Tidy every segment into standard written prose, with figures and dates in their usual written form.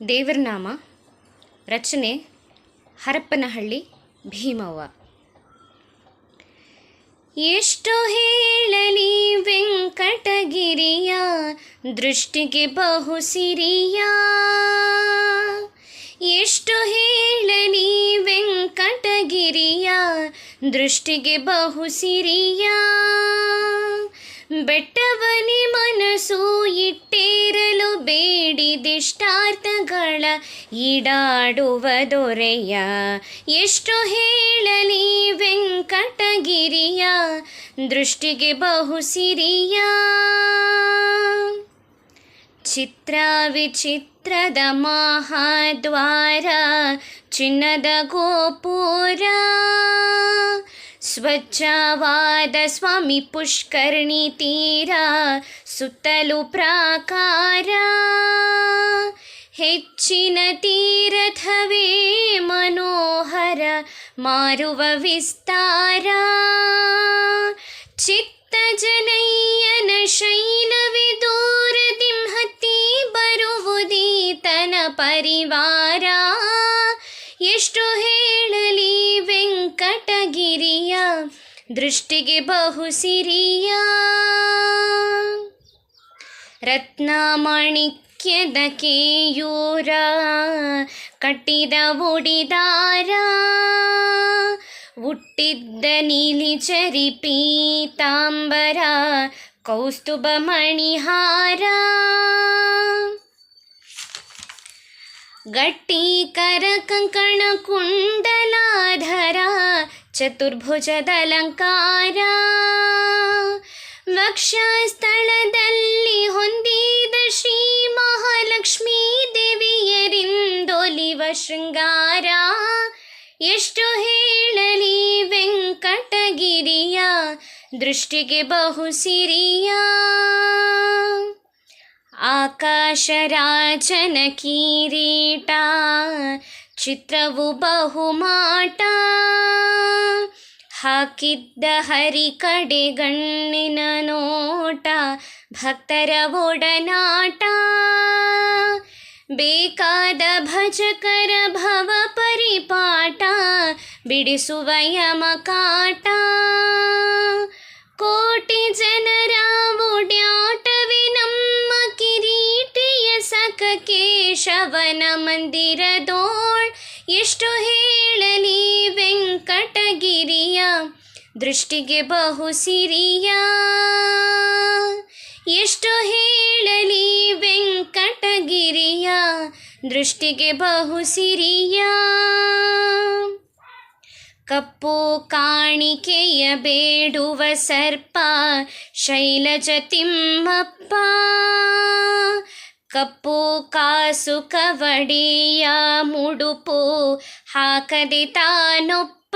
ದೇವರ ನಾಮ. ರಚನೆ ಹರಪ್ಪನಹಳ್ಳಿ ಭೀಮವ್ವ. ಎಷ್ಟು ಹೇಳಲಿ ವೆಂಕಟಗಿರಿಯ ದೃಷ್ಟಿಗೆ ಬಹು ಸಿರಿಯ, ಎಷ್ಟು ಹೇಳಲಿ ವೆಂಕಟಗಿರಿಯ ದೃಷ್ಟಿಗೆ ಬಹು ಸಿರಿಯ. ಬೆಟ್ಟವನಿ ಮನಸ್ಸು ಇಟ್ಟೇರಲು ಬೇಡಿದಿಷ್ಟಾರ್ಥಗಳ ಈಡಾಡುವ ದೊರೆಯ, ಎಷ್ಟು ಹೇಳಲಿ ವೆಂಕಟಗಿರಿಯ ದೃಷ್ಟಿಗೆ ಬಹು ಸಿರಿಯ. ಚಿತ್ರ ವಿಚಿತ್ರದ ಮಹಾದ್ವಾರ, ಚಿನ್ನದ ಗೋಪುರ, ಸ್ವಚ್ಛವಾದ ಸ್ವಾಮಿ ಪುಷ್ಕರಣಿ ತೀರ, ಸುತ್ತಲೂ ಪ್ರಾಕಾರ, ಹೆಚ್ಚಿನ ತೀರ್ಥವೇ ಮನೋಹರ ಮಾರುವ ವಿಸ್ತಾರ. ಚಿತ್ತ ಜನಯ್ಯನ ಶೈಲವೇ ದೂರದಿಂಹತ್ತಿ ಬರುವುದೀತನ ಪರಿವಾರ, ಎಷ್ಟು ಹೇಳಲಿ ವೆಂಕಟಗಿರಿಯ ದೃಷ್ಟಿಗೆ ಬಹು ಸಿರಿಯ. ರತ್ನಮಾಣಿಕ್ಯದ ಕೇಯೂರ ಕಟ್ಟಿದ ಉಡಿದಾರ, ಹುಟ್ಟಿದ್ದ ನೀಲಿಚರಿ ಪೀತಾಂಬರ ಕೌಸ್ತುಭ ಮಣಿಹಾರ. ಗಟ್ಟಿ ಕರ ಕಂಕಣ ಕುಂಡಲಾಧರ, ಚತುರ್ಭುಜದಲಂಕಾರ, ವಕ್ಷಸ್ಥಳದಲ್ಲಿ ಹೊಂದಿದ ಶ್ರೀ ಮಹಾಲಕ್ಷ್ಮೀ ದೇವಿಯರಿಂದೊಲಿವ ಶೃಂಗಾರ, ಎಷ್ಟು ಹೇಳಲಿ ವೆಂಕಟಗಿರಿಯ ದೃಷ್ಟಿಗೆ ಬಹು ಸಿರಿಯ. ಆಕಾಶರಾಜನ ಕಿರೀಟ ಚಿತ್ರವು ಬಹುಮಾಟ, ಹಾಕಿದ್ದ ಹರಿ ಕಡೆ ಗಣ್ಣಿನ ನೋಟ, ಭಕ್ತರ ಒಡನಾಟ, ಬೇಕಾದ ಭಜಕರ ಭವ ಪರಿಪಾಠ, ಬಿಡಿಸುವ ಯಮಕಾಟ, ಕೋಟಿ ಜನರ ಓಡ್ಯಾಟವೇ ನಮ್ಮ ಕಿರೀಟಿಯ ಸಖ ಕೇಶವನ ಮಂದಿರದೋಳ್, ಎಷ್ಟು ಹೇಳಲಿ ವೆಂಕಟಗಿರಿಯ ದೃಷ್ಟಿಗೆ ಬಹು ಸಿರಿಯ. ಎಷ್ಟು ಹೇಳಲಿ ವೆಂಕಟಗಿರಿಯ ದೃಷ್ಟಿಗೆ ಬಹು ಸಿರಿಯ. ಕಪ್ಪು ಕಾಣಿಕೆಯ ಬೇಡುವ ಸರ್ಪ ಶೈಲಜ ತಿಮ್ಮಪ್ಪ, ಕಪ್ಪು ಕಾಸು ಕವಡಿಯ ಮುಡುಪು ಹಾಕದೆ ತಾನೊಪ್ಪ,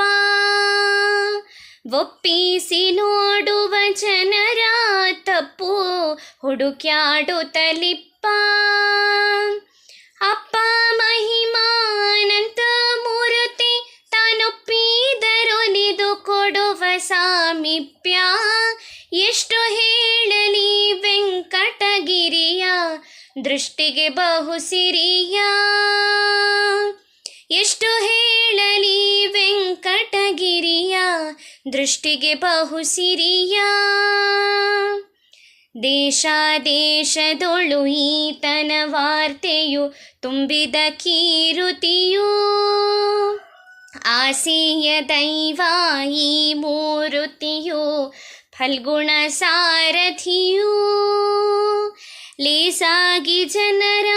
ಒಪ್ಪಿಸಿ ನೋಡುವ ಜನರ ತಪ್ಪು ಹುಡುಕ್ಯಾಡುತ್ತಲಿಪ್ಪ. ಅಪ್ಪ ಮಹಿಮಾನಂತ ಮೂರ್ತಿ ತಾನೊಪ್ಪಿದರೊಲಿದು ಕೊಡುವ ಸಾಮೀಪ್ಯ, ಎಷ್ಟು ಹೇಳಲಿ ವೆಂಕಟಗಿರಿಯ ದೃಷ್ಟಿಗೆ ಬಹು ಸಿರಿಯ. ಎಷ್ಟು ಹೇಳಲಿ ವೆಂಕಟಗಿರಿಯ ದೃಷ್ಟಿಗೆ ಬಹು ಸಿರಿಯ. ದೇಶ ದೇಶದೊಳು ಈತನ ವಾರ್ತೆಯು ತುಂಬಿದ ಕೀರುತಿಯು, ಆಸೀಯ ದೈವ ಈ ಮೂರುತಿಯು ಫಲ್ಗುಣ ಸಾರಥಿಯು, ಲೇಸಾಗಿ ಜನರ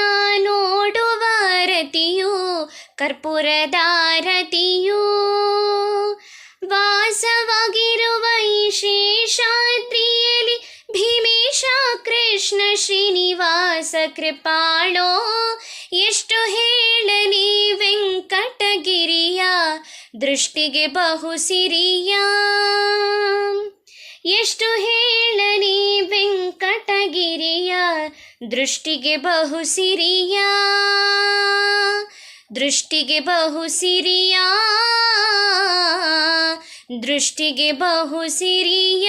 ನೋಡುವ ರತಿಯು ಕರ್ಪೂರದಾರತಿಯು, ವಾಸವಾಗಿರುವ ಈ ಶೇಷಾದ್ರಿಯಲ್ಲಿ ಭೀಮೇಶ ಕೃಷ್ಣ ಶ್ರೀನಿವಾಸ ಕೃಪಾಳೋ, ಎಷ್ಟು ಹೇಳಲಿ ವೆಂಕಟಗಿರಿಯ ದೃಷ್ಟಿಗೆ ಬಹು ಸಿರಿಯ. ಎಷ್ಟು ಹೇಳಲಿ ವೆಂಕಟಗಿರಿಯ ದೃಷ್ಟಿಗೆ ಬಹು ಸಿರಿಯ, ದೃಷ್ಟಿಗೆ ಬಹು ಸಿರಿಯ, ದೃಷ್ಟಿಗೆ ಬಹು ಸಿರಿಯ.